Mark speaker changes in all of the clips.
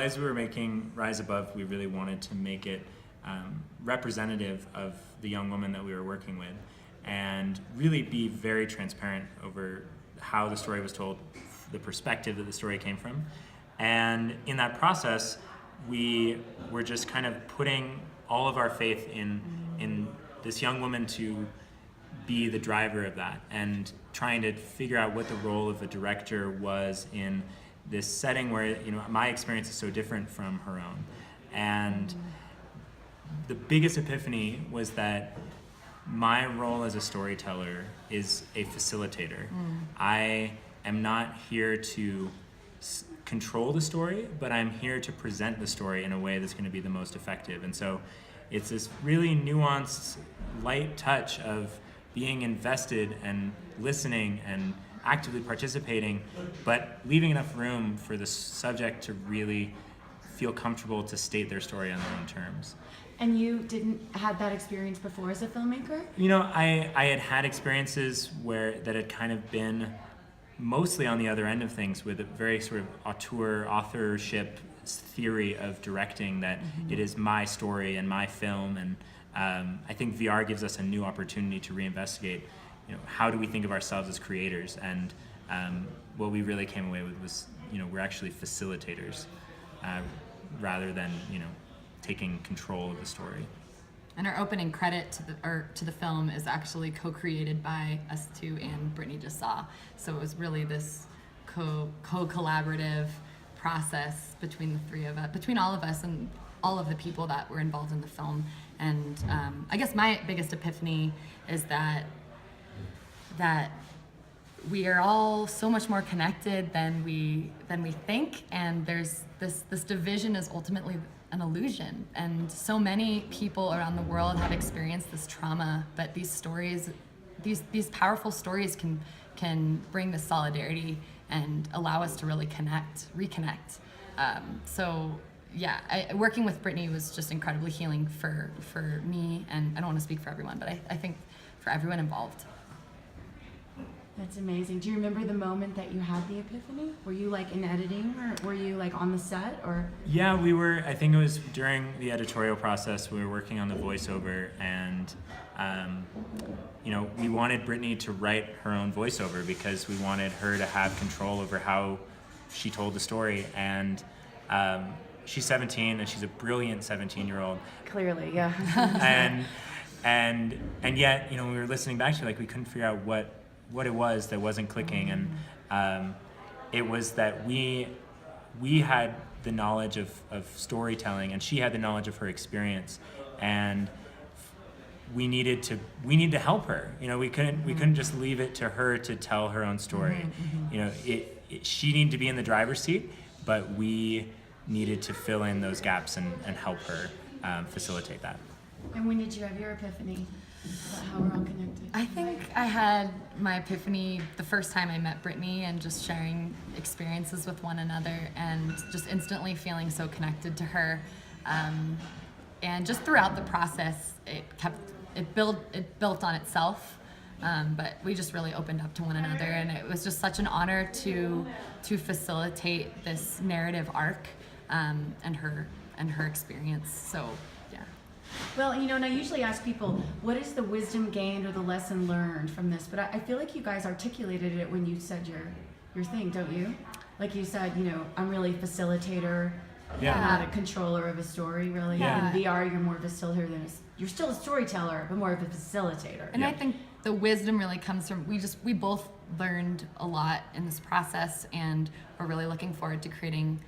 Speaker 1: as we were making Rise Above, we really wanted to make it representative of the young woman that we were working with, and really be very transparent over how the story was told, the perspective that the story came from. And in that process, we were just kind of putting all of our faith in this young woman to be the driver of that, and trying to figure out what the role of a director was in this setting where, my experience is so different from her own. And the biggest epiphany was that my role as a storyteller is a facilitator. I am not here to control the story, but I'm here to present the story in a way that's going to be the most effective. And so it's this really nuanced, light touch of being invested and listening and actively participating, but leaving enough room for the subject to really feel comfortable to state their story on their own terms.
Speaker 2: And you didn't had that experience before as a filmmaker?
Speaker 1: I had experiences that had kind of been mostly on the other end of things, with a very sort of authorship theory of directing, that it is my story and my film. And I think VR gives us a new opportunity to reinvestigate, how do we think of ourselves as creators? And what we really came away with was, we're actually facilitators rather than, taking control of the story.
Speaker 3: And our opening credit to the film is actually co-created by us two and Brittany just saw. So it was really this co-collaborative process between the three of us, between all of us and all of the people that were involved in the film. And I guess my biggest epiphany is that we are all so much more connected than we think, and there's this division is ultimately an illusion, and so many people around the world have experienced this trauma, but these stories, these powerful stories can bring this solidarity and allow us to really reconnect. Working with Brittany was just incredibly healing for me, and I don't want to speak for everyone, but I think for everyone involved.
Speaker 2: That's amazing. Do you remember the moment that you had the epiphany? Were you in editing, or were you on the set, or?
Speaker 1: Yeah, we were. I think it was during the editorial process. We were working on the voiceover, and we wanted Brittany to write her own voiceover because we wanted her to have control over how she told the story. And she's 17, and she's a brilliant 17-year-old.
Speaker 2: Clearly, yeah.
Speaker 1: and yet, we were listening back to it, we couldn't figure out what it was that wasn't clicking. And it was that we had the knowledge of storytelling, and she had the knowledge of her experience, and we needed to help her. We couldn't just leave it to her to tell her own story. She needed to be in the driver's seat, but we needed to fill in those gaps and help her facilitate that.
Speaker 2: And when did you have your epiphany about how we're all connected?
Speaker 3: I think I had my epiphany the first time I met Brittany, and just sharing experiences with one another, and just instantly feeling so connected to her. And just throughout the process, it built on itself. But we just really opened up to one another, and it was just such an honor to facilitate this narrative arc, and her experience. So.
Speaker 2: Well, and I usually ask people, what is the wisdom gained or the lesson learned from this? But I feel like you guys articulated it when you said your thing, don't you? Like you said, I'm really a facilitator, not a controller of a story, really.
Speaker 3: Yeah.
Speaker 2: In VR, you're more of a facilitator you're still a storyteller, but more of a facilitator.
Speaker 3: And I think the wisdom really comes from, we both learned a lot in this process, and we're really looking forward to creating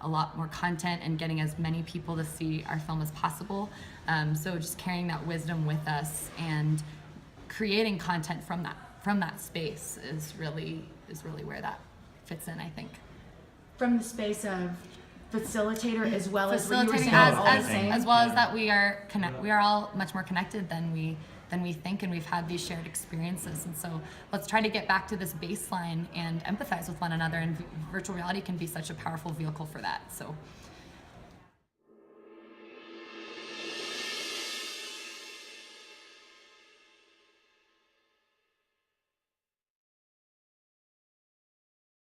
Speaker 3: a lot more content and getting as many people to see our film as possible. So just carrying that wisdom with us and creating content from that space is really where that fits in, I think.
Speaker 2: From the space of facilitator as well as
Speaker 3: facilitating as well as that we are all much more connected than we think, and we've had these shared experiences, and so let's try to get back to this baseline and empathize with one another, and virtual reality can be such a powerful vehicle for that. So